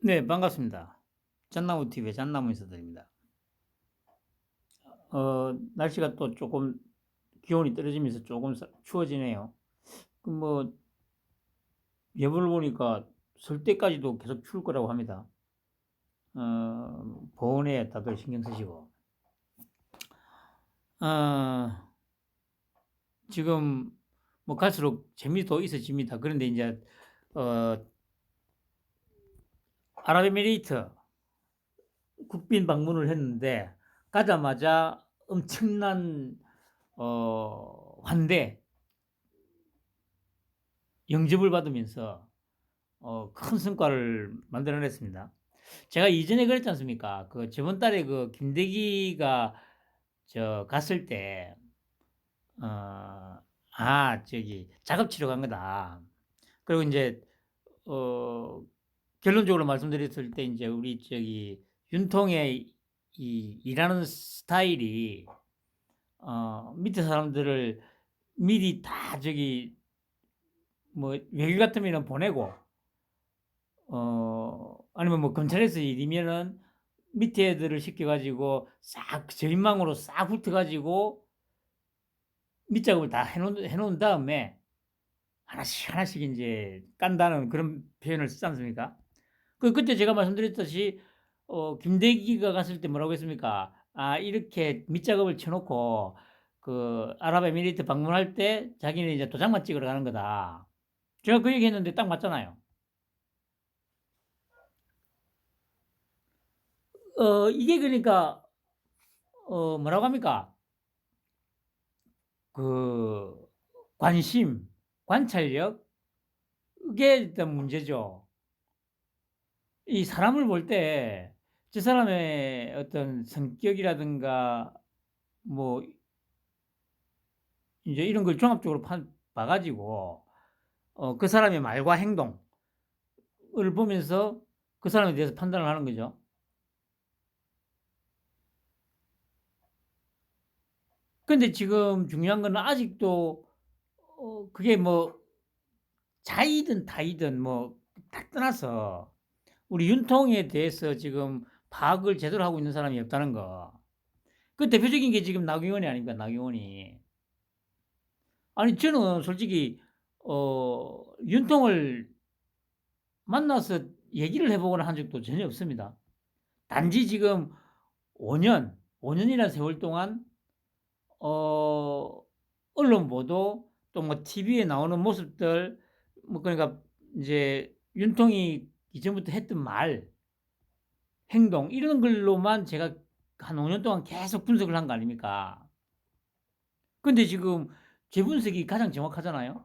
네, 반갑습니다. 잣나무 TV의 잣나무 인사드립니다. 날씨가 또 조금 기온이 떨어지면서 조금 추워지네요. 뭐 예보를 보니까 설 때까지도 계속 추울 거라고 합니다. 보온에 다들 신경 쓰시고. 어, 지금 뭐 갈수록 재미도 있어집니다. 그런데 이제 어, 아랍에미레이트 국빈 방문을 했는데 가자마자 엄청난 환대 영접을 받으면서 큰 성과를 만들어냈습니다. 제가 이전에 그랬지 않습니까? 그 저번 달에 그 김대기가 갔을 때, 저기 작업치러 간 거다. 그리고 이제, 어, 결론적으로 말씀드렸을 때 이제 우리 저기 윤통의 이 일하는 스타일이, 밑에 사람들을 미리 다 저기 뭐 외길 같으면 보내고, 아니면 뭐 검찰에서 일이면은 밑에 애들을 시켜가지고 싹 저인망으로 싹 훑어가지고 밑작업을 다 해놓은 다음에 하나씩 하나씩 이제 깐다는 그런 표현을 쓰지 않습니까? 그때 제가 말씀드렸듯이 김대기가 갔을 때 뭐라고 했습니까? 이렇게 밑작업을 쳐놓고 그 아랍에미리트 방문할 때 자기는 이제 도장만 찍으러 가는 거다. 제가 그 얘기 했는데 딱 맞잖아요. 이게 그러니까 뭐라고 합니까? 그 관심, 관찰력 이게 일단 문제죠. 이 사람을 볼 때 저 사람의 어떤 성격이라든가 뭐 이제 이런 걸 종합적으로 봐 가지고 그 사람의 말과 행동을 보면서 그 사람에 대해서 판단을 하는 거죠. 근데 지금 중요한 거는 아직도 그게 뭐 자이든 타이든 뭐 다 떠나서 우리 윤통에 대해서 지금 파악을 제대로 하고 있는 사람이 없다는 거. 그 대표적인 게 지금 나경원이 아닙니까? 나경원이. 아니 저는 솔직히 윤통을 만나서 얘기를 해보거나 한 적도 전혀 없습니다. 단지 지금 5년이라는 세월 동안 어 언론 보도 또 뭐 TV에 나오는 모습들 뭐 그러니까 이제 윤통이 이전부터 했던 말 행동 이런 걸로만 제가 한 5년 동안 계속 분석을 한 거 아닙니까? 근데 지금 제 분석이 가장 정확하잖아요.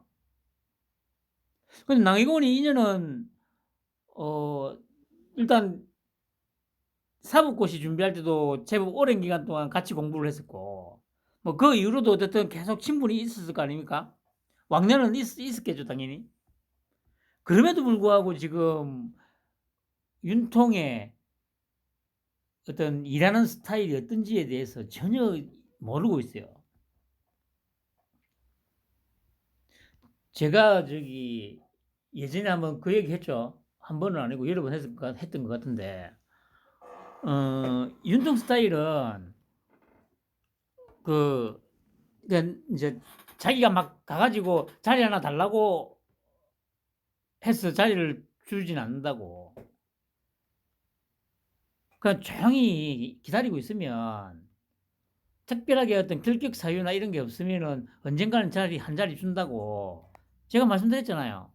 근데 낭이건이 인연은 어 일단 사법고시 준비할 때도 제법 오랜 기간 동안 같이 공부를 했었고 뭐 그 이후로도 어쨌든 계속 친분이 있었을 거 아닙니까? 왕래는 있었겠죠 당연히. 그럼에도 불구하고 지금 윤통의 어떤 일하는 스타일이 어떤지에 대해서 전혀 모르고 있어요. 제가 저기 예전에 한번 그 얘기 했죠. 한 번은 아니고 여러 번 했던 것 같은데, 윤통 스타일은 그, 이제 자기가 막 가가지고 자리 하나 달라고 해서 자리를 주진 않는다고. 그냥 조용히 기다리고 있으면 특별하게 어떤 결격 사유나 이런 게 없으면은 언젠가는 한 자리 준다고. 제가 말씀드렸잖아요.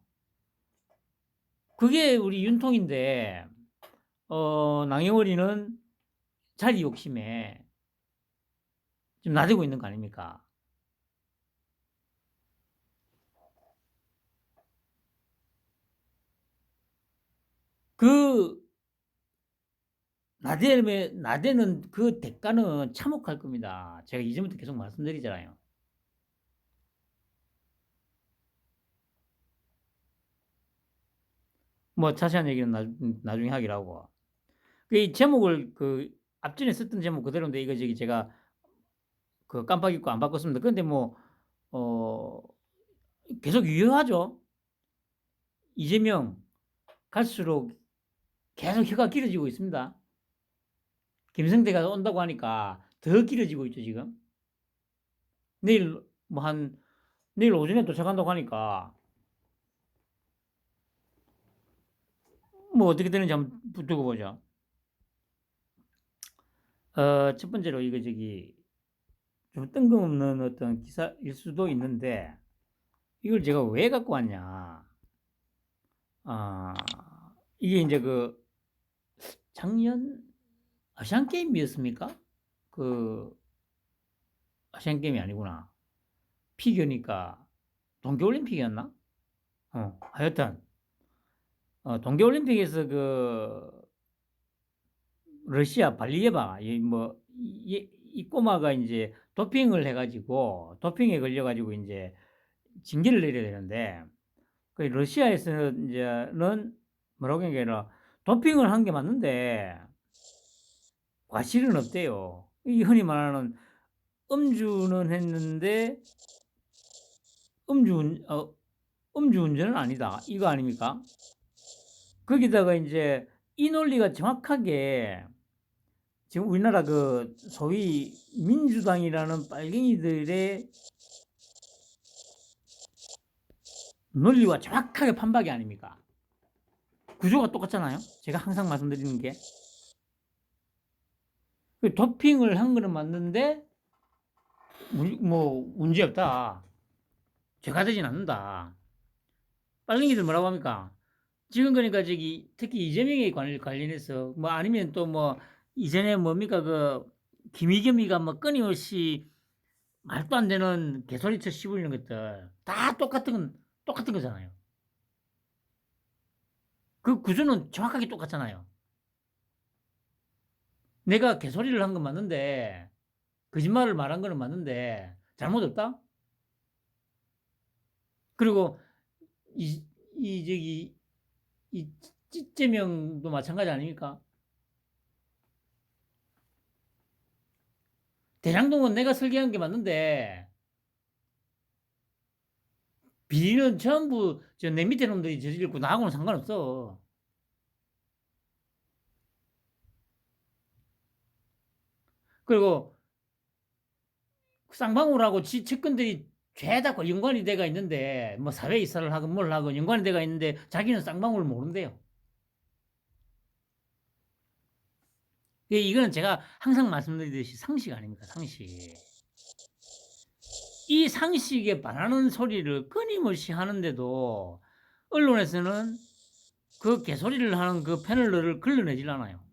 그게 우리 윤통인데, 낭영월이는 자리 욕심에 지금 나대고 있는 거 아닙니까? 그 나대는 그 대가는 참혹할 겁니다. 제가 이전부터 계속 말씀드리잖아요. 뭐 자세한 얘기는 나중에 하기로 하고. 이 제목을 그 앞전에 썼던 제목 그대로인데 이거 저기 제가 그 깜빡 잊고 안 바꿨습니다. 그런데 뭐 어, 계속 유효하죠. 이재명 갈수록 계속 혀가 길어지고 있습니다. 김성태가 온다고 하니까 더 길어지고 있죠, 지금. 내일, 내일 오전에 도착한다고 하니까, 뭐 어떻게 되는지 한번 두고 보죠. 첫 번째로 이거 좀 뜬금없는 어떤 기사일 수도 있는데, 이걸 제가 왜 갖고 왔냐. 이게 이제 작년 아시안게임이었습니까? 아시안게임이 아니구나. 피겨니까 동계올림픽이었나? 하여튼, 동계올림픽에서 러시아 발리예바, 이 꼬마가 이제 도핑을 해가지고, 도핑에 걸려가지고 이제 징계를 내려야 되는데, 러시아에서는 이제는 뭐라고 하는 게 아니라 도핑을 한 게 맞는데, 과실은 없대요. 이 흔히 말하는 음주는 했는데, 음주운전은 아니다. 이거 아닙니까? 거기다가 이제 이 논리가 정확하게 지금 우리나라 소위 민주당이라는 빨갱이들의 논리와 정확하게 판박이 아닙니까? 구조가 똑같잖아요. 제가 항상 말씀드리는 게. 도핑을 한 거는 맞는데, 문제 없다. 죄가 되진 않는다. 빨갱이들 뭐라고 합니까? 지금 그러니까 특히 이재명에 관련해서, 아니면 또 이전에 뭡니까, 김의겸이가 끊임없이 말도 안 되는 개소리쳐 씹으려는 것들, 다 똑같은 거잖아요. 그 구조는 정확하게 똑같잖아요. 내가 개소리를 한 건 맞는데, 거짓말을 말한 거는 맞는데, 잘못 없다? 그리고, 이 찌제명도 마찬가지 아닙니까? 대장동은 내가 설계한 게 맞는데, 비리는 전부 내 밑에 놈들이 저질렀고, 나하고는 상관없어. 그리고, 쌍방울하고 측근들이 죄다 연관이 돼가 있는데, 사회 이사를 하건 뭘 하건 연관이 돼가 있는데, 자기는 쌍방울을 모른대요. 이거는 제가 항상 말씀드리듯이 상식 아닙니까? 상식. 이 상식에 반하는 소리를 끊임없이 하는데도 언론에서는 그 개소리를 하는 그 패널들을 걸러내질 않아요.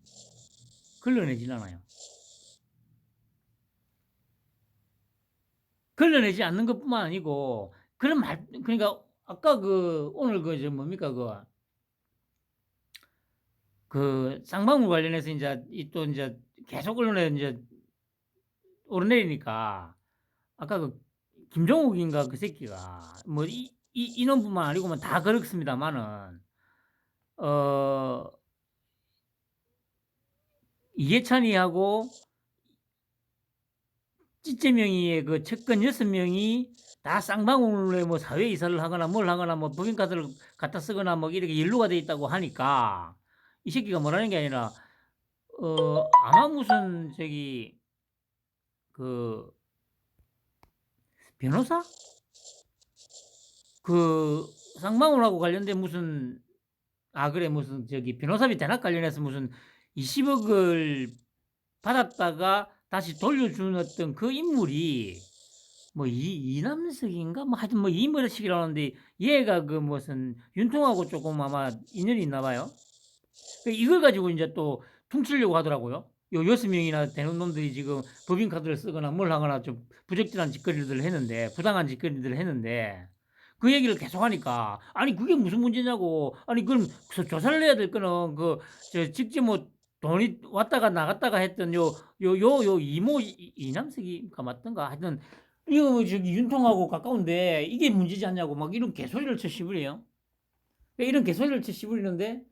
걸러내지 않는 것뿐만 아니고, 그러니까 아까 오늘 뭡니까 쌍방울 관련해서 또 이제 계속 언론에 이제 오르내리니까, 아까 김종욱인가 그 새끼가 이놈뿐만 아니고 다 그렇습니다만은, 이해찬이하고 찌째명이의 측근 6명이 다 쌍방울에 사회 이사를 하거나 뭘 하거나 법인카드를 갖다 쓰거나 이렇게 연루가 돼 있다고 하니까, 이 새끼가 뭐라는 게 아니라, 아마 무슨 변호사? 쌍방울하고 관련된 무슨 변호사비 대납 관련해서 무슨 20억을 받았다가 다시 돌려준 어떤 그 인물이 이남석인가? 하여튼 이머식이라는데, 얘가 무슨 윤통하고 조금 아마 인연이 있나 봐요. 이걸 가지고 이제 또 퉁치려고 하더라고요. 요 6명이나 되는 놈들이 지금 법인카드를 쓰거나 뭘 하거나 좀 부적절한 짓거리들을 했는데, 부당한 짓거리들을 했는데, 그 얘기를 계속 하니까, 아니, 그게 무슨 문제냐고. 아니, 그럼 조사를 해야 될 거는, 직접 돈이 왔다가 나갔다가 했던 이모, 이남석이가 맞던가. 하여튼, 이거 윤통하고 가까운데, 이게 문제지 않냐고, 이런 개소리를 쳐 씹으래요. 이런 개소리를 쳐 씹으리는데,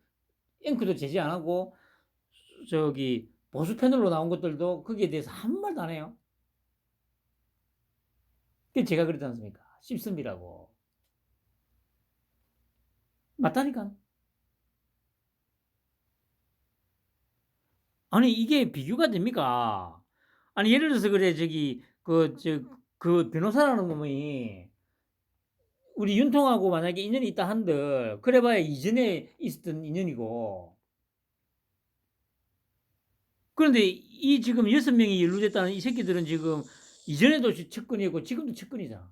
앵크도 제지 안 하고, 보수 패널로 나온 것들도 거기에 대해서 한 말도 안 해요. 그게 제가 그랬지 않습니까? 씹습니다고. 맞다니까. 아니 이게 비교가 됩니까? 아니 예를 들어서 그래 저기 그 변호사라는 놈이 우리 윤통하고 만약에 인연이 있다 한들 그래 봐야 이전에 있었던 인연이고, 그런데 이 지금 6명이 연루됐다는 이 새끼들은 지금 이전에도 측근이었고 지금도 측근이잖아.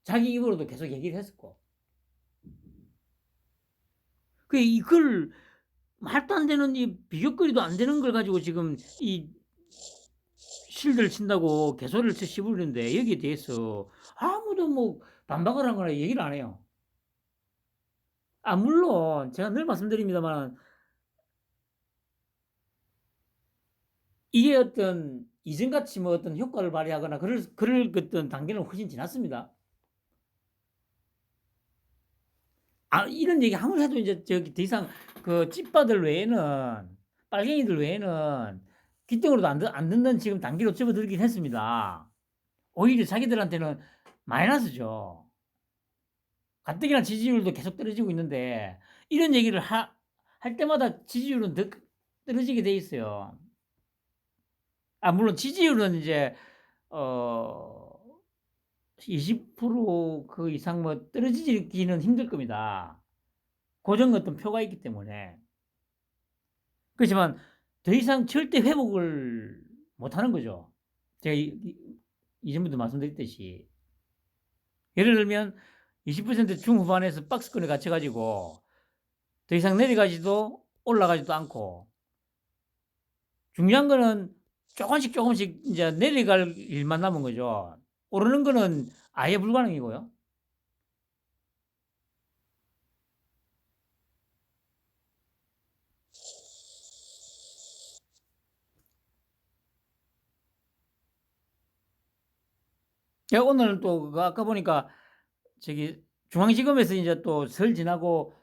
자기 입으로도 계속 얘기를 했었고. 그 이걸 말도 안 되는 이 비교거리도 안 되는 걸 가지고 지금 이 실드를 친다고 개소리를 쳐 씹으는데 여기에 대해서 아무도 뭐 반박을 한 거나 얘기를 안 해요. 아, 물론 제가 늘 말씀드립니다만 이게 어떤 이전같이 뭐 어떤 효과를 발휘하거나 그럴 어떤 단계는 훨씬 지났습니다. 아, 이런 얘기 아무리 해도 이제 저기 더 이상 그 찐빠들 외에는, 빨갱이들 외에는 귀등으로도 안 듣는 지금 단계로 접어들긴 했습니다. 오히려 자기들한테는 마이너스죠. 가뜩이나 지지율도 계속 떨어지고 있는데 이런 얘기를 할 때마다 지지율은 더 떨어지게 돼 있어요. 아, 물론 지지율은 이제 어 20%그 이상 뭐 떨어지기는 힘들 겁니다. 고정 어떤 표가 있기 때문에. 그렇지만 더 이상 절대 회복을 못 하는 거죠. 제가 이전부터 말씀드렸듯이. 예를 들면 20% 중후반에서 박스권에 갇혀 가지고 더 이상 내려가지도 올라가지도 않고, 중요한 거는 조금씩 이제 내려갈 일만 남은 거죠. 오르는 거는 아예 불가능이고요. 제가 오늘은 또 아까 보니까 저기 중앙지검에서 이제 또 설 지나고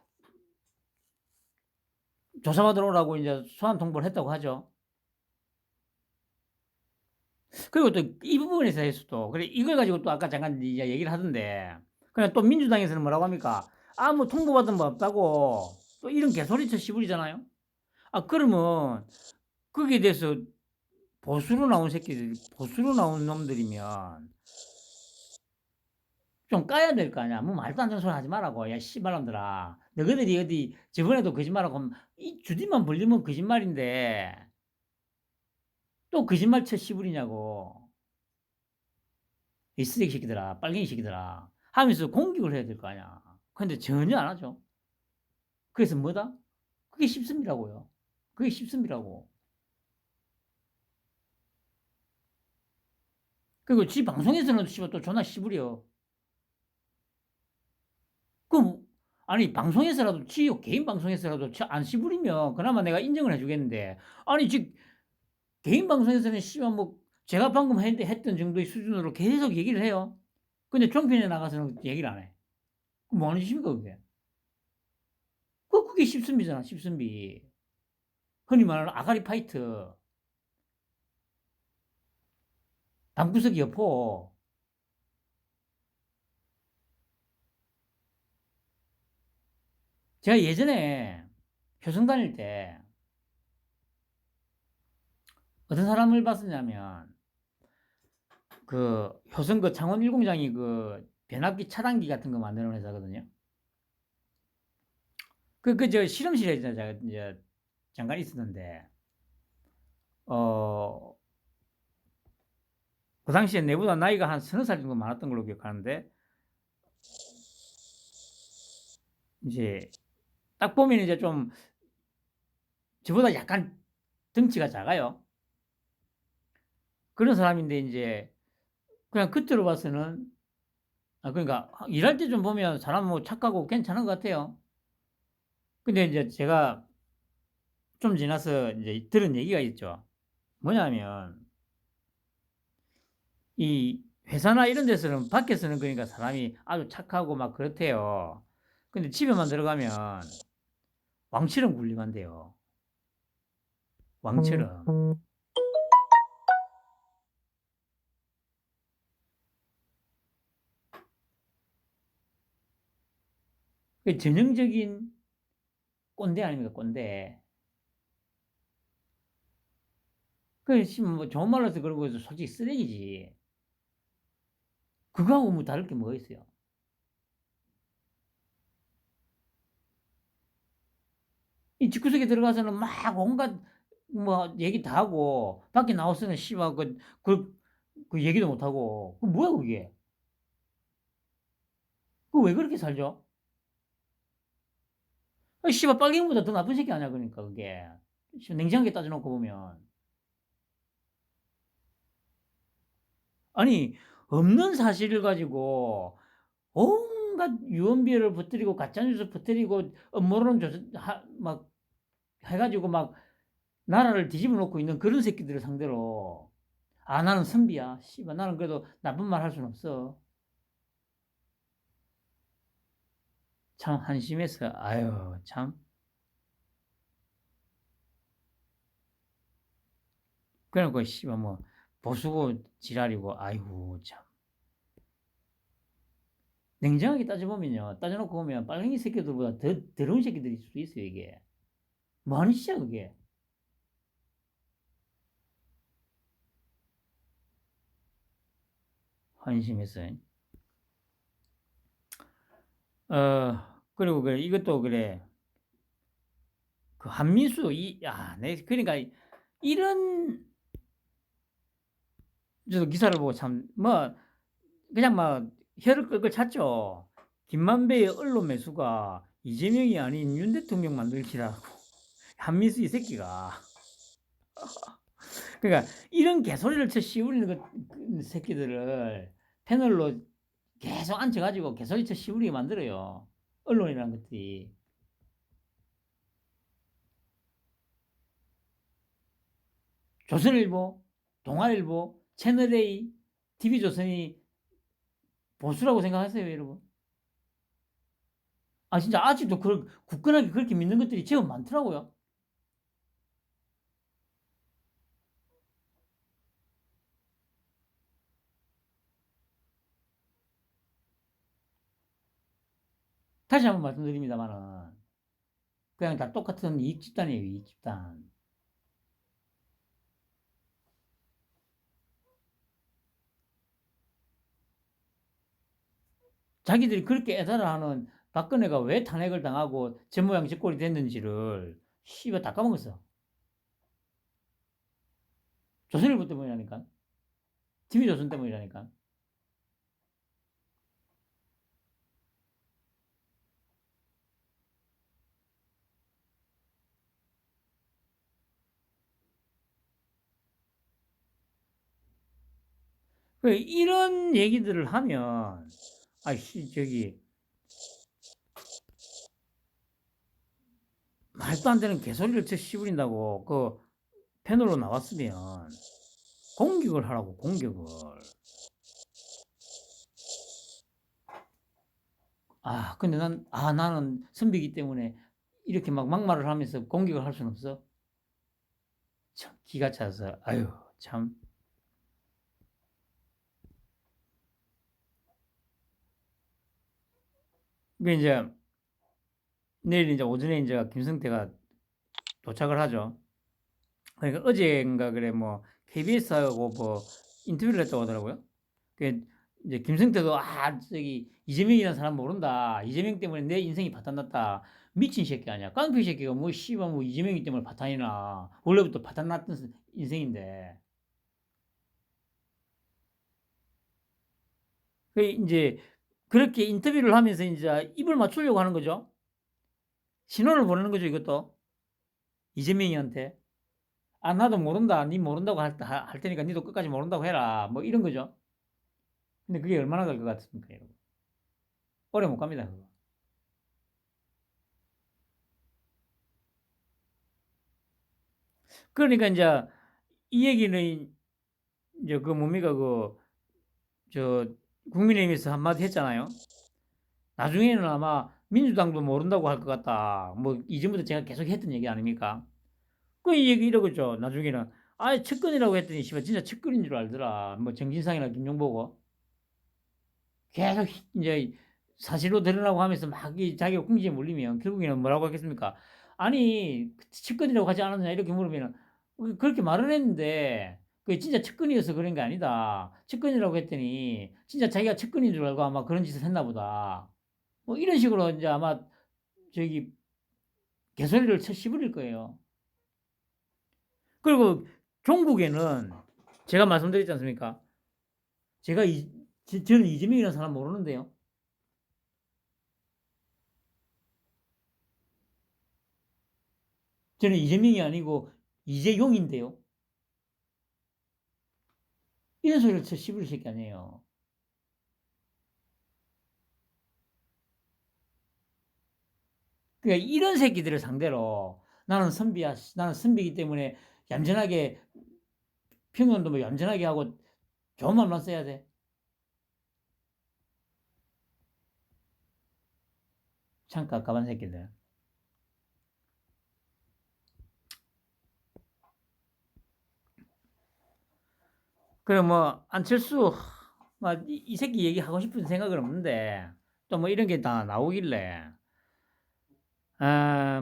조사받으러 오라고 이제 소환 통보를 했다고 하죠. 그리고 또 이 부분에서 해서 또 그래 이걸 가지고 또 아까 잠깐 이제 얘기를 하던데, 그냥 또 민주당에서는 뭐라고 합니까? 아, 뭐 통보받은 거 없다고 또 이런 개소리쳐 씨부리잖아요. 아, 그러면 거기에 대해서 보수로 나온 새끼들, 보수로 나온 놈들이면 좀 까야 될 거 아니야. 뭐 말도 안 되는 소리 하지 말라고. 야, 씨발놈들아. 너희들이 어디 저번에도 거짓말하고 하면 이 주디만 벌리면 거짓말인데 또 거짓말 쳐 씨부리냐고. 이 쓰레기 새끼들아, 빨갱이 새끼들아 하면서 공격을 해야 될 거 아니야. 근데 전혀 안 하죠. 그래서 뭐다? 그게 십습이라고요. 그게 십습이라고. 그리고 지 방송에서는 씨발 또 존나 씨부려. 그럼 아니 방송에서라도 지 개인 방송에서라도 안 씨부리면 그나마 내가 인정을 해주겠는데, 아니 지 개인 방송에서는 씨발 뭐 제가 방금 했던 정도의 수준으로 계속 얘기를 해요. 근데 종편에 나가서는 얘기를 안 해. 그럼 뭐 하는 짓입니까 그게? 그게 십선비잖아, 십선비. 흔히 말하는 아가리 파이트, 방구석 여포. 제가 예전에 효성 다닐 때 어떤 사람을 봤었냐면 그 효성 그 창원 1공장이 그 변압기 차단기 같은 거 만드는 회사거든요. 저 실험실에 제가 이제 잠깐 있었는데, 어, 그 당시에 내보다 나이가 한 서너 살 정도 많았던 걸로 기억하는데, 이제 딱 보면 이제 좀 저보다 약간 덩치가 작아요. 그런 사람인데 이제 그냥 겉으로 봐서는, 아, 그러니까 일할 때 좀 보면 사람 뭐 착하고 괜찮은 것 같아요. 근데 이제 제가 좀 지나서 이제 들은 얘기가 있죠. 뭐냐면 이 회사나 이런 데서는 밖에서는 그러니까 사람이 아주 착하고 막 그렇대요. 근데 집에만 들어가면 왕처럼 굴림한대요. 왕처럼. 그 전형적인 꼰대 아닙니까, 꼰대. 그 뭐 좋은 말로 해서 그런 거지 솔직히 쓰레기지. 그거하고 뭐 다를 게 뭐가 있어요. 이 집구석에 들어가서는 막 온갖 뭐 얘기 다 하고 밖에 나와서는 씨발 그 얘기도 못 하고 그 뭐야 그게. 그 왜 그렇게 살죠? 씨발 빨갱이보다 더 나쁜 새끼 아니야 그러니까 그게. 냉정하게 따져 놓고 보면. 아니 없는 사실을 가지고 온갖 유언비어를 퍼뜨리고 가짜뉴스 퍼뜨리고 음모론 막 해가지고 막 나라를 뒤집어 놓고 있는 그런 새끼들을 상대로 나는 선비야. 씨발 나는 그래도 나쁜 말 할 수는 없어. 참 한심해서 아유 참. 그래놓고 씨발 뭐 보수고 지랄이고 아이고 참. 냉정하게 따져보면요. 따져놓고 보면 빨갱이 새끼들보다 더 더러운 새끼들일 수도 있어요 이게. 뭐 하는 짓이야 그게. 한심했어요. 그리고 그래 이것도 그래. 그 한민수 내 그러니까 이런 저도 기사를 보고 참 뭐 그냥 막 혀를 끌끌 찼죠. 김만배의 언론 매수가 이재명이 아닌 윤 대통령 만들기라고. 한민수 이 새끼가. 그러니까 이런 개소리를 쳐 씌우리는 그 새끼들을 패널로 계속 앉혀가지고 개소리 쳐 씌우리게 만들어요. 언론이라는 것들이. 조선일보, 동아일보, 채널A, TV조선이 보수라고 생각하세요, 여러분? 진짜 아직도 굳건하게 그렇게 믿는 것들이 제법 많더라고요. 다시 한번 말씀드립니다만은 그냥 다 똑같은 이익 집단이에요, 이익 집단. 자기들이 그렇게 애달아하는 박근혜가 왜 탄핵을 당하고 제 모양 제 꼴이 됐는지를 씨발 다 까먹었어. 조선일보 때문이라니까. TV조선 때문이라니까. 이런 얘기들을 하면 저기 말도 안 되는 개소리를 쳐 씹으린다고 그 패널로 나왔으면 공격을 하라고 공격을. 근데 나는 선비기 때문에 이렇게 막 막말을 하면서 공격을 할 수는 없어. 참 기가 차서 아유 참. 그 이제 내일 이제 오전에 이제 김성태가 도착을 하죠. 그러니까 어제인가 그래 뭐 KBS하고 뭐 인터뷰를 했다고 하더라고요. 그 이제 김성태도 저기 이재명이라는 사람 모른다. 이재명 때문에 내 인생이 파탄났다. 미친 새끼 아니야. 깡패 새끼가 뭐 씨발 뭐 이재명이 때문에 파탄이나. 원래부터 파탄났던 인생인데. 그 이제 그렇게 인터뷰를 하면서 이제 입을 맞추려고 하는 거죠. 신호를 보내는 거죠, 이것도. 이재명이한테. 나도 모른다. 니 모른다고 할 테니까 니도 끝까지 모른다고 해라. 뭐 이런 거죠. 근데 그게 얼마나 갈 것 같습니까, 여러분? 오래 못 갑니다, 그거. 그러니까 이제 이 얘기는 이제 그 뭡니까 저 국민의힘에서 한마디 했잖아요. 나중에는 아마 민주당도 모른다고 할 것 같다. 뭐 이전부터 제가 계속 했던 얘기 아닙니까? 그 얘기 이러겠죠. 나중에는 측근이라고 했더니 씨발 진짜 측근인 줄 알더라. 뭐 정진상이나 김용보고 계속 이제 사실로 드러나고 하면서 막 자기가 궁지에 몰리면 결국에는 뭐라고 하겠습니까? 아니 측근이라고 하지 않았느냐 이렇게 물으면 그렇게 말을 했는데 그게 진짜 측근이어서 그런 게 아니다. 측근이라고 했더니 진짜 자기가 측근인 줄 알고 아마 그런 짓을 했나 보다. 뭐 이런 식으로 이제 아마 저기 개소리를 쳐 씹으릴 거예요. 그리고 종국에는 제가 말씀드렸지 않습니까? 제가 저는 이재명이라는 사람 모르는데요. 저는 이재명이 아니고 이재용인데요. 이런 소리를 쳐 씹을 새끼 아니에요. 그러니까 이런 새끼들을 상대로 나는 선비야, 나는 선비이기 때문에 얌전하게 평론도 뭐 얌전하게 하고 좋은 말만 써야 돼. 참 깝깝한 새끼들. 그래 뭐 안철수 이 새끼 얘기하고 싶은 생각은 없는데 또 뭐 이런 게 다 나오길래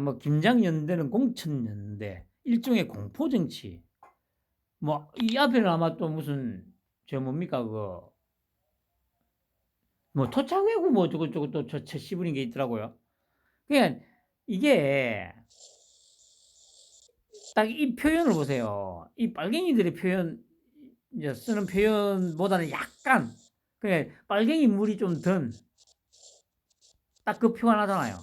뭐 김장연대는 공천연대 일종의 공포정치 뭐 이 앞에는 아마 또 무슨 저 뭡니까 그 뭐 토착외구 뭐 저거 또저 씹으린 게 있더라고요. 그냥 이게 딱 이 표현을 보세요. 이 빨갱이들의 표현 이제 쓰는 표현보다는 약간 그냥 빨갱이 물이 좀 든 딱 그 표현 하잖아요.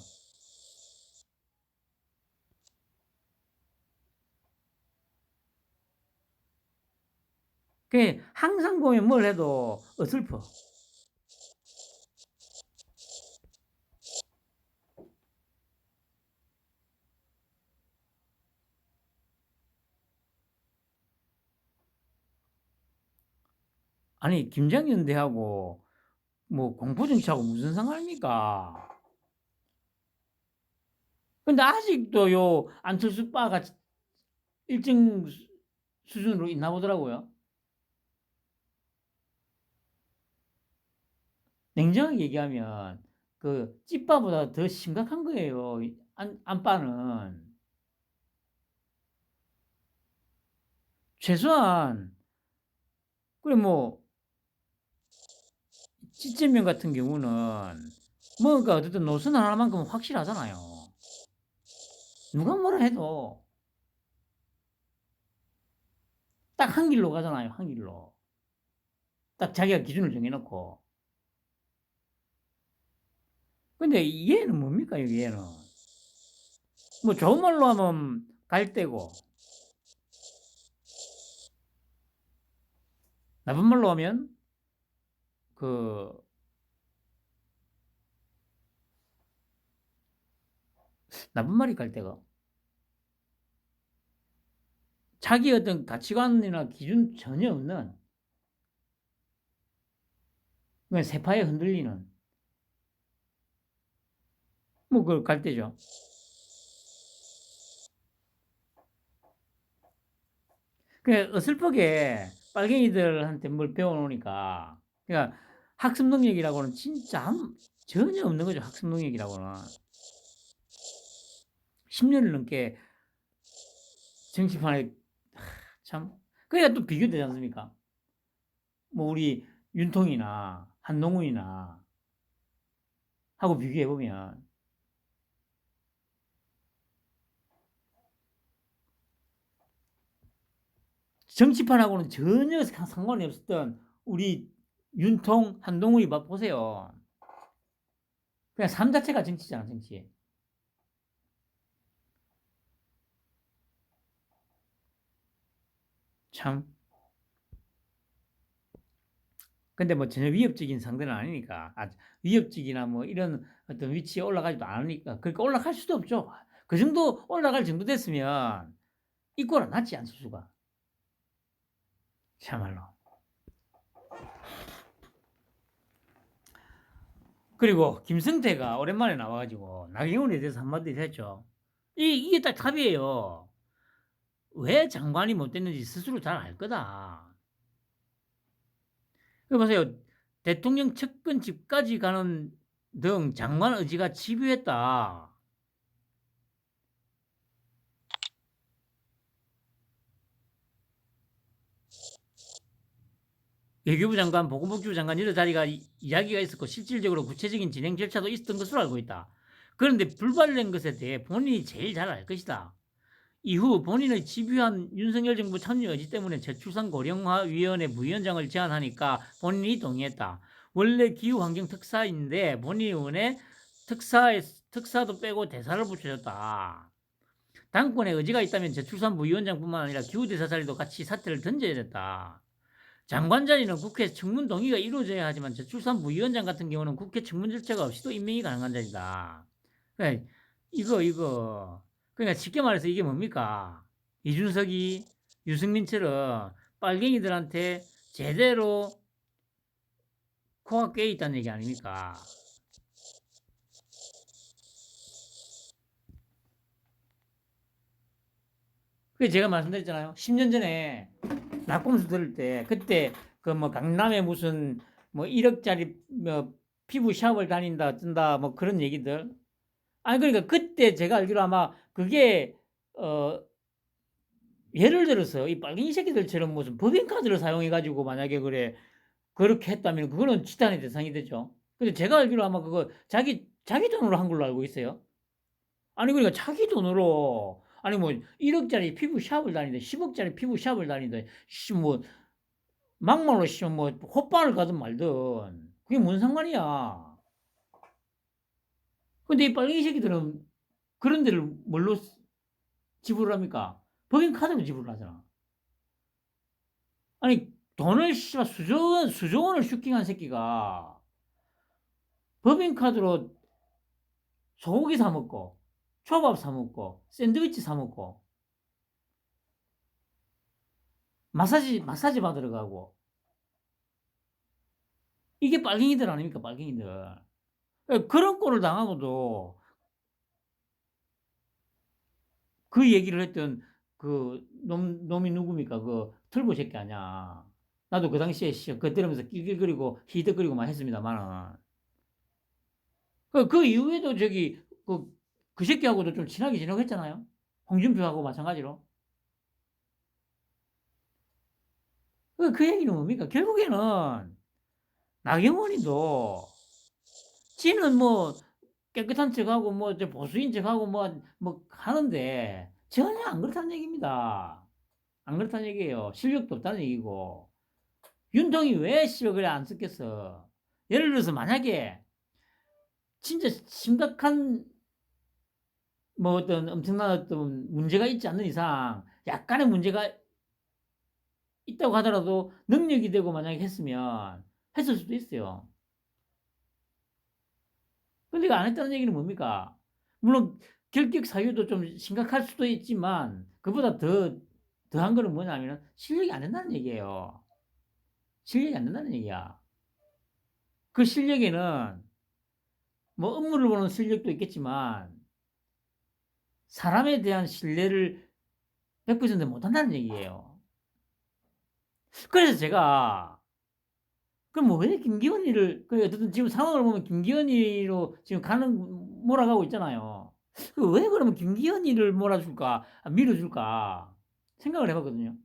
그 항상 보면 뭘 해도 어설퍼. 아니 김장연대하고 뭐 공포정치하고 무슨 상관입니까? 근데 아직도 요 안철수 빠가 일정 수준으로 있나 보더라고요. 냉정하게 얘기하면 그 찐빠보다 더 심각한 거예요. 안빠는 최소한 그래 뭐 찌찌면 같은 경우는 뭔가 어쨌든 노선 하나만큼은 확실하잖아요. 누가 뭐라 해도 딱 한 길로 가잖아요. 한 길로. 딱 자기가 기준을 정해놓고. 근데 얘는 뭡니까, 얘는? 뭐 좋은 말로 하면 갈대고, 나쁜 말로 하면 그 나쁜 말이 갈대가. 자기 어떤 가치관이나 기준 전혀 없는 그냥 세파에 흔들리는 뭐 그걸 갈대죠. 그 어슬프게 빨갱이들한테 뭘 배워놓으니까 그러니까 학습 능력이라고는 진짜 전혀 없는 거죠. 학습 능력이라고는 10년을 넘게 정치판에 참 그러니까 또 비교되지 않습니까? 뭐 우리 윤통이나 한동훈이나 하고 비교해 보면 정치판하고는 전혀 상관이 없었던 우리 윤통, 한동훈이 보세요. 그냥 삶 자체가 정치잖아, 정치. 참. 근데 뭐 전혀 위협적인 상대는 아니니까. 위협적이나 뭐 이런 어떤 위치에 올라가지도 않으니까. 그러니까 올라갈 수도 없죠. 그 정도 올라갈 정도 됐으면 이 꼴은 낫지 않을 수가. 참말로. 그리고 김성태가 오랜만에 나와가지고 나경원에 대해서 한마디 했죠. 이게 딱 답이에요. 왜 장관이 못 됐는지 스스로 잘 알 거다. 그 보세요. 대통령 측근 집까지 가는 등 장관 의지가 집요했다. 외교부 장관, 보건복지부 장관 여러 자리가 이야기가 있었고 실질적으로 구체적인 진행 절차도 있었던 것으로 알고 있다. 그런데 불발된 것에 대해 본인이 제일 잘 알 것이다. 이후 본인의 집요한 윤석열 정부 참여 의지 때문에 저출산 고령화위원회 부위원장을 제안하니까 본인이 동의했다. 원래 기후환경 특사인데 본인이 원해 특사도 빼고 대사를 붙여줬다. 당권에 의지가 있다면 저출산 부위원장뿐만 아니라 기후대사 자리도 같이 사퇴를 던져야 됐다. 장관 자리는 국회 청문 동의가 이루어져야 하지만 저출산 부위원장 같은 경우는 국회 청문 절차가 없이도 임명이 가능한 자리다. 그러니까 이거 그러니까 쉽게 말해서 이게 뭡니까? 이준석이 유승민처럼 빨갱이들한테 제대로 코가 깨 있다는 얘기 아닙니까? 그 제가 말씀드렸잖아요. 10년 전에 낙곰수 들을 때 그때 그 뭐 강남에 무슨 뭐 1억짜리 뭐 피부 샵을 다닌다 어쩐다 뭐 그런 얘기들. 아니 그러니까 그때 제가 알기로 아마 그게 예를 들어서 이 빨갱이 새끼들처럼 무슨 법인카드를 사용해 가지고 만약에 그렇게 했다면 그거는 지탄의 대상이 되죠. 근데 제가 알기로 아마 그거 자기 돈으로 한 걸로 알고 있어요. 아니 그러니까 자기 돈으로 아니 뭐 1억짜리 피부 샵을 다니든 10억짜리 피부 샵을 다니든 뭐 막말로 뭐 호빵을 가든 말든 그게 뭔 상관이야. 근데 이 빨갱이 새끼들은 그런 데를 뭘로 지불을 합니까? 법인카드로 지불을 하잖아. 아니 돈을 씨발 수조 원을 슈킹한 새끼가 법인카드로 소고기 사 먹고 초밥 사 먹고 샌드위치 사 먹고 마사지 받으러 가고 이게 빨갱이들 아닙니까? 빨갱이들. 그런 꼴을 당하고도 그 얘기를 했던 그 놈이 누굽니까? 그 털보 새끼 아니야. 나도 그 당시에 그 들으면서 낄낄거리고 히덕거리고 막 했습니다만은 그 이후에도 저기 그 새끼하고도 좀 친하게 지내고 했잖아요. 홍준표하고 마찬가지로. 그 얘기는 뭡니까? 결국에는 나경원이도 지는 뭐 깨끗한 척하고 뭐 보수인 척하고 뭐 하는데 전혀 안 그렇다는 얘기입니다. 안 그렇다는 얘기예요. 실력도 없다는 얘기고. 윤통이 왜 씨발 그래 안 썼겠어? 예를 들어서 만약에 진짜 심각한 뭐 어떤 엄청난 어떤 문제가 있지 않는 이상 약간의 문제가 있다고 하더라도 능력이 되고 만약에 했으면 했을 수도 있어요. 근데 이거 안 했다는 얘기는 뭡니까? 물론 결격 사유도 좀 심각할 수도 있지만 그보다 더한 거는 뭐냐면 실력이 안 된다는 얘기예요. 실력이 안 된다는 얘기야. 그 실력에는 뭐 업무를 보는 실력도 있겠지만 사람에 대한 신뢰를 100% 못한다는 얘기예요. 그래서 제가 그럼 뭐 왜 김기현이를 어쨌든 지금 상황을 보면 김기현이로 지금 몰아가고 있잖아요. 왜 그러면 김기현이를 몰아줄까 밀어줄까 생각을 해봤거든요.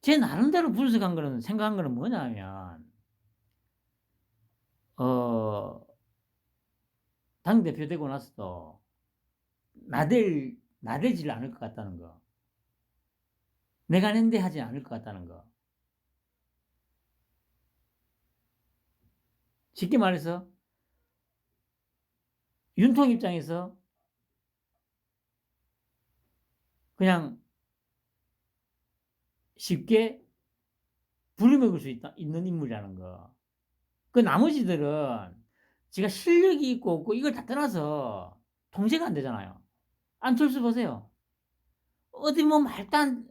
제 나름대로 분석한 거는 생각한 거는 뭐냐면 당 대표 되고 나서도 나대질 않을 것 같다는 거. 내가 낸데 하지 않을 것 같다는 거. 쉽게 말해서 윤통 입장에서 그냥 쉽게 부려먹을 수 있는 인물이라는 거. 그 나머지들은 지가 실력이 있고 없고 이걸 다 떠나서 통제가 안 되잖아요. 안철수 보세요. 어디 뭐 말단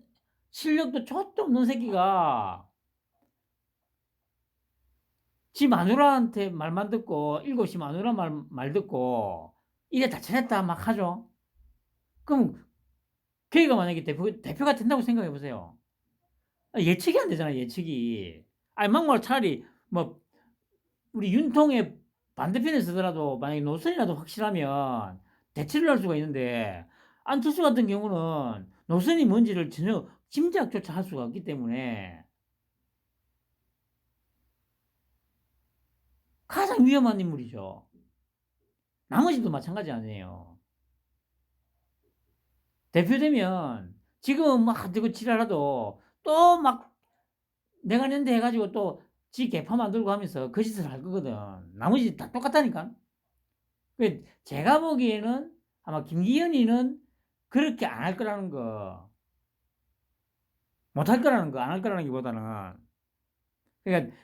실력도 족도 없는 새끼가 지 마누라한테 말만 듣고 7시 마누라 말 듣고 이래 다 잘했다 막 하죠. 그럼 걔가 만약에 대표가 된다고 생각해 보세요. 예측이 안 되잖아 예측이. 아니 막말 차라리 뭐 우리 윤통의 반대편에 서더라도 만약에 노선이라도 확실하면 대체를 할 수가 있는데 안철수 같은 경우는 노선이 뭔지를 전혀 짐작조차 할 수가 없기 때문에 가장 위험한 인물이죠. 나머지도 마찬가지 아니에요. 대표되면 지금은 막 누구 지랄하도 또 막 내가 낸데 해가지고 또 지 개파 만들고 하면서 거짓을 할 거거든. 나머지 다 똑같다니까. 제가 보기에는 아마 김기현이는 그렇게 안 할 거라는 거, 못 할 거라는 거, 안 할 거라는 기보다는, 그러니까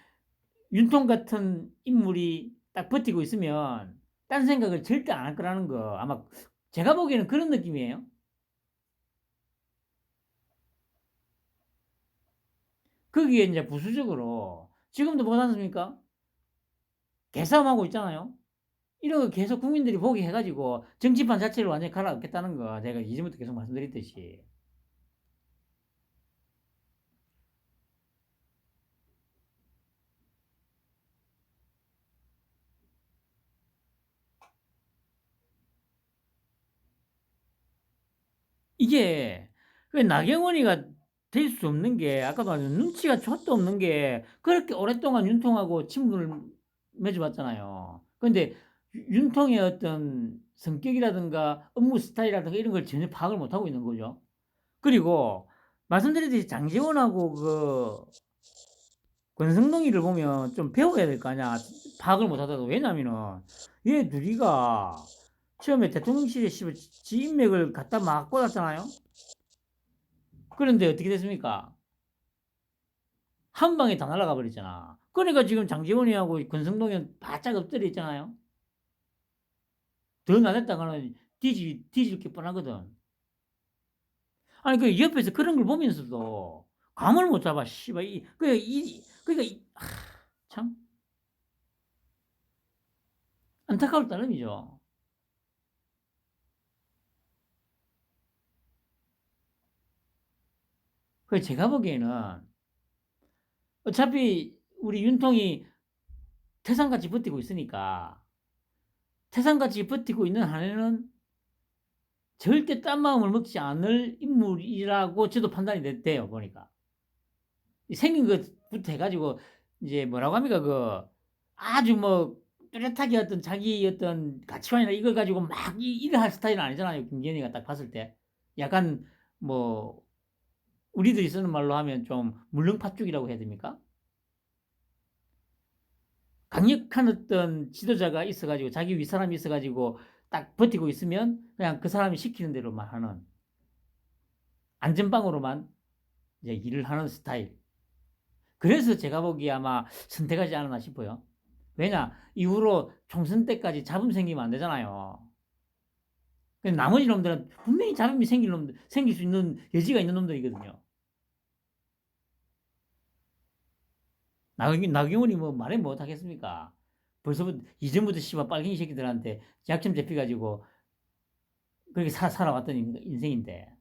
윤통 같은 인물이 딱 버티고 있으면 딴 생각을 절대 안 할 거라는 거, 아마 제가 보기에는 그런 느낌이에요. 거기에 이제 부수적으로 지금도 보지 않습니까? 개싸움하고 있잖아요. 이런 거 계속 국민들이 보게 해가지고 정치판 자체를 완전히 갈아엎겠다는 거 제가 이전부터 계속 말씀드렸듯이. 이게 나경원이가 될 수 없는 게 아까도 말했지만 눈치가 좆도 없는 게 그렇게 오랫동안 윤통하고 친분을 맺어봤잖아요. 그런데 윤통의 어떤 성격이라든가 업무 스타일이라든가 이런 걸 전혀 파악을 못하고 있는 거죠. 그리고 말씀드렸듯이 장제원하고 그 권성동이를 보면 좀 배워야 될 거 아니야. 파악을 못하더라도. 왜냐면은 얘 둘이가 처음에 대통령실에 지 인맥을 갖다 막 꽂았잖아요. 그런데 어떻게 됐습니까? 한 방에 다 날아가 버렸잖아. 그러니까 지금 장제원이하고 권성동이 바짝 엎드려 있잖아요. 더 나댔다가는 뒤질 게 뻔하거든. 아니 그 옆에서 그런 걸 보면서도 감을 못 잡아. 씨발 그러니까 참 안타까울 따름이죠. 그 제가 보기에는 어차피 우리 윤통이 태산같이 버티고 있으니까 태산같이 버티고 있는 한에는 절대 딴 마음을 먹지 않을 인물이라고 저도 판단이 돼요, 보니까. 생긴 것부터 해가지고, 이제 뭐라고 합니까, 아주 뭐, 뚜렷하게 어떤 자기 어떤 가치관이나 이걸 가지고 막 일을 할 스타일은 아니잖아요, 김기현이가 딱 봤을 때. 약간, 뭐, 우리들이 쓰는 말로 하면 좀 물렁팥죽이라고 해야 됩니까? 강력한 어떤 지도자가 있어가지고 자기 윗사람이 있어가지고 딱 버티고 있으면 그냥 그 사람이 시키는 대로만 하는 안전방으로만 이제 일을 하는 스타일. 그래서 제가 보기에 아마 선택하지 않았나 싶어요. 왜냐 이후로 총선 때까지 잡음 생기면 안 되잖아요. 나머지 놈들은 분명히 잡음이 생길 수 있는 여지가 있는 놈들이거든요. 나경원이 뭐 말해 못 하겠습니까? 벌써부터 이전부터 씨발 빨갱이 새끼들한테 약점 잡혀가지고 그렇게 살아왔던 인생인데.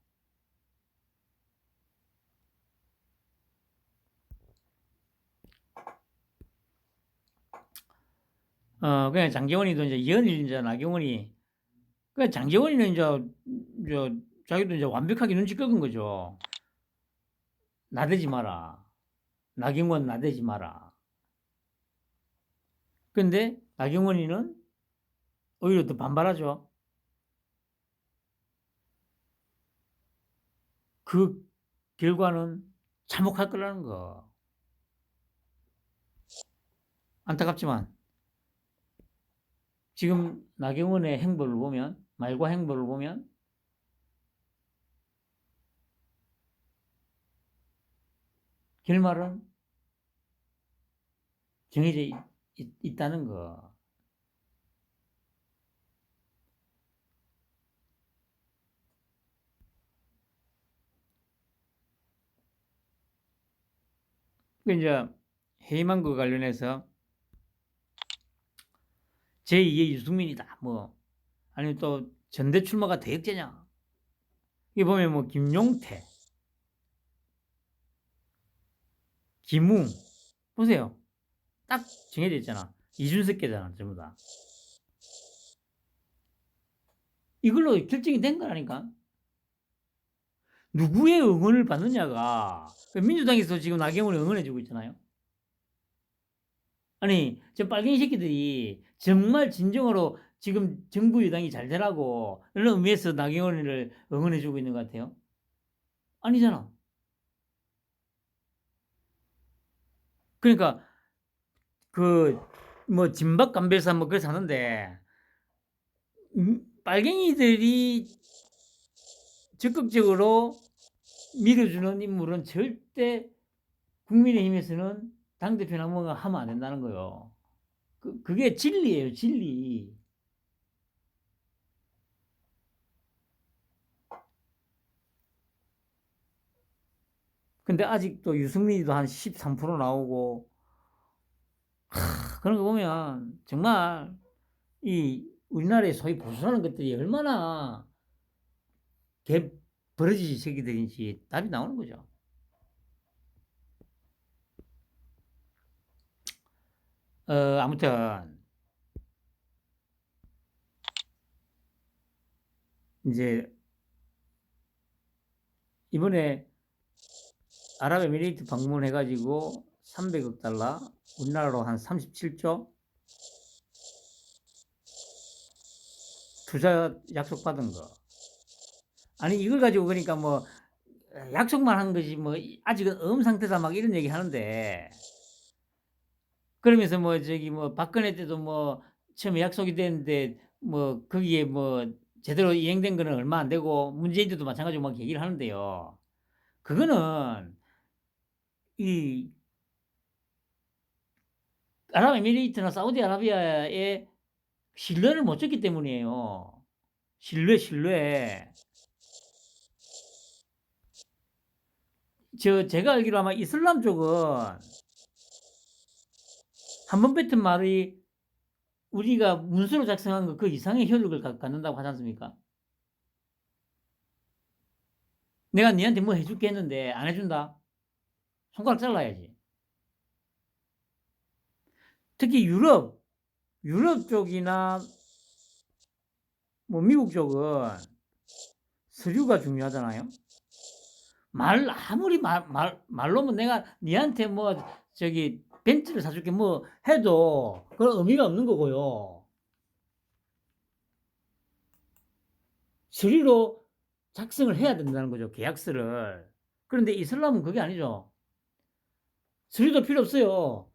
그냥 장재원이도 이제 연일 이제 나경원이, 그냥 장재원이는 이제 자기도 이제 완벽하게 눈치 끄은 거죠. 나대지 마라. 나경원 나대지 마라. 근데 나경원이는 오히려 더 반발하죠. 그 결과는 참혹할 거라는 거. 안타깝지만 지금 나경원의 행보를 보면, 말과 행보를 보면 결말은 정해져 있다는 거. 그 이제 해임한 거 관련해서 제2의 유승민이다. 뭐 아니면 또 전대 출마가 대역죄냐. 이 보면 뭐 김용태, 김웅 보세요. 딱 정해져 있잖아. 이준석계잖아, 전부 다. 이걸로 결정이 된 거라니까. 누구의 응원을 받느냐가 민주당에서 지금 나경원을 응원해주고 있잖아요. 아니 저 빨갱이 새끼들이 정말 진정으로 지금 정부 여당이 잘 되라고 이런 의미에서 나경원을 응원해 주고 있는 것 같아요? 아니잖아. 그러니까 그 뭐 진박 감별사 뭐 그래서 하는데 빨갱이들이 적극적으로 밀어주는 인물은 절대 국민의힘에서는 당대표나 뭐가 하면 안 된다는 거예요. 그게 진리예요, 진리. 근데 아직도 유승민이도 한 13% 나오고 그런 거 보면 정말 이 우리나라의 소위 보수라는 것들이 얼마나 개 버러지 새끼들인지 답이 나오는 거죠. 아무튼 이제 이번에 아랍에미레이트 방문해가지고 300억 달러, 우리나라로 한 37조 투자 약속 받은 거. 아니 이걸 가지고 그러니까 뭐 약속만 한 거지 뭐 아직은 상태다 막 이런 얘기 하는데 그러면서 뭐 저기 뭐 박근혜 때도 뭐 처음에 약속이 됐는데 뭐 거기에 뭐 제대로 이행된 거는 얼마 안 되고 문재인 때도 마찬가지로 막 얘기를 하는데요. 그거는 이 아랍에미레이트나 사우디아라비아의 신뢰를 못 줬기 때문이에요. 신뢰. 제가 알기로 아마 이슬람 쪽은 한 번 뱉은 말이 우리가 문서로 작성한 거 그 이상의 효력을 갖는다고 하지 않습니까? 내가 니한테 뭐 해줄게 했는데 안 해준다? 손가락 잘라야지. 특히 유럽 쪽이나 뭐 미국 쪽은 서류가 중요하잖아요. 아무리 말로 뭐 내가 니한테 뭐 저기 벤츠를 사줄게 뭐 해도 그런 의미가 없는 거고요. 서류로 작성을 해야 된다는 거죠. 계약서를. 그런데 이슬람은 그게 아니죠. 서류도 필요 없어요.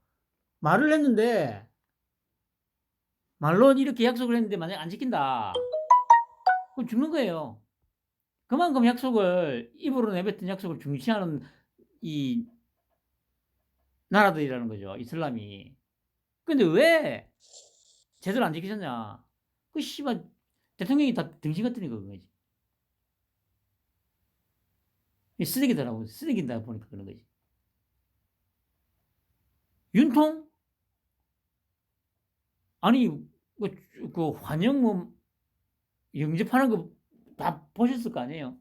말을 했는데 말로 이렇게 약속을 했는데 만약 안 지킨다. 그럼 죽는 거예요. 그만큼 약속을 입으로 내뱉은 약속을 중시하는 이 나라들이라는 거죠. 이슬람이. 근데 왜 제대로 안 지키셨냐? 그 씨발 대통령이 다 등신 같으니까 그런 거지. 쓰레기다라고 쓰레기다 보니까 그런 거지. 윤통? 아니 그 환영 뭐 영접하는 거 다 보셨을 거 아니에요?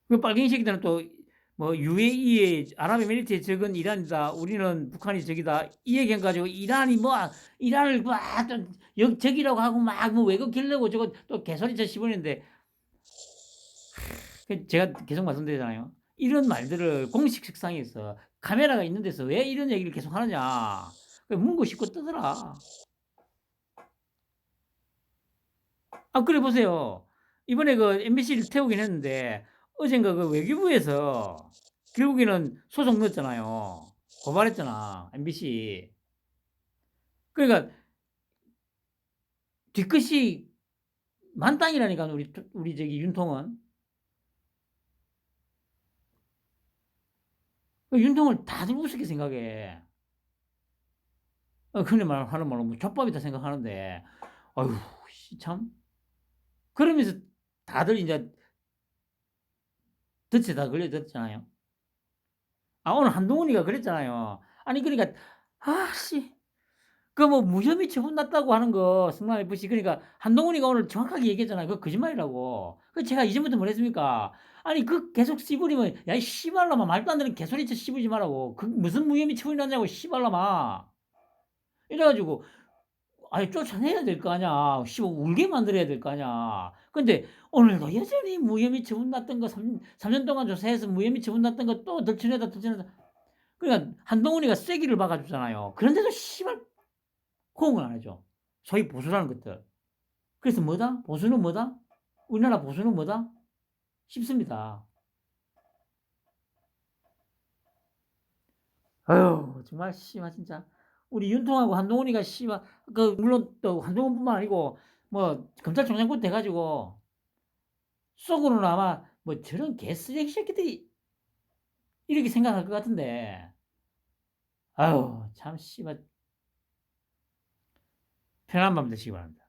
그 빨갱이 새끼들은 또 뭐 UAE에 아랍에미리트에 적은 이란이다. 우리는 북한이 적이다. 이 얘기해 가지고 이란이 뭐 이란을 막좀 적이라고 하고 막 뭐 왜곡하려고 저거 또 개소리쳐 씹어내는데 제가 계속 말씀드리잖아요. 이런 말들을 공식 책상에서 카메라가 있는 데서 왜 이런 얘기를 계속 하느냐. 문고 씹고 뜨더라. 그래 보세요. 이번에 그 MBC를 태우긴 했는데 어젠가 그 외교부에서 결국에는 소송 넣었잖아요. 고발했잖아. MBC. 그러니까 뒤끝이 만땅이라니까 우리 저기 윤통은. 그 윤통을 다들 우습게 생각해. 흔히 하는 말로 뭐 족밥이다 생각하는데 아유 참 그러면서 다들 이제 덫에 다 걸려들었잖아요. 오늘 한동훈이가 그랬잖아요. 아니 그러니까 아씨 그 뭐 무혐의 처분났다고 하는 거 성남 FC 그러니까 한동훈이가 오늘 정확하게 얘기했잖아요. 그거 거짓말이라고. 그 제가 이전부터 뭐랬습니까? 아니 그 계속 씨부리면 야 이 씨발놈아 말도 안 되는 개소리쳐 씨부지 말라고. 그 무슨 무혐의 처분이 났냐고 씨발놈아. 이래가지고 아니 쫓아내야 될 거 아니야. 씨발 울게 만들어야 될 거 아니야. 근데 오늘도 여전히 무혐의 처분 났던 거 3년 동안 조사해서 무혐의 처분 났던 거 또 덜쳐내다, 덜쳐내다. 그러니까 한동훈이가 쐐기를 박아 주잖아요. 그런데도 씨발 호응을 안 해줘. 소위 보수라는 것들. 그래서 뭐다? 보수는 뭐다? 우리나라 보수는 뭐다? 쉽습니다. 아유 정말 씨발 진짜 우리 윤통하고 한동훈이가 씨발 그 물론 또 한동훈뿐만 아니고 뭐 검찰총장부터 해가지고 속으로는 아마 뭐 저런 개쓰레기 새끼들이 이렇게 생각할 것 같은데 아유 참 씨발 편한 밤 되시기 바랍니다.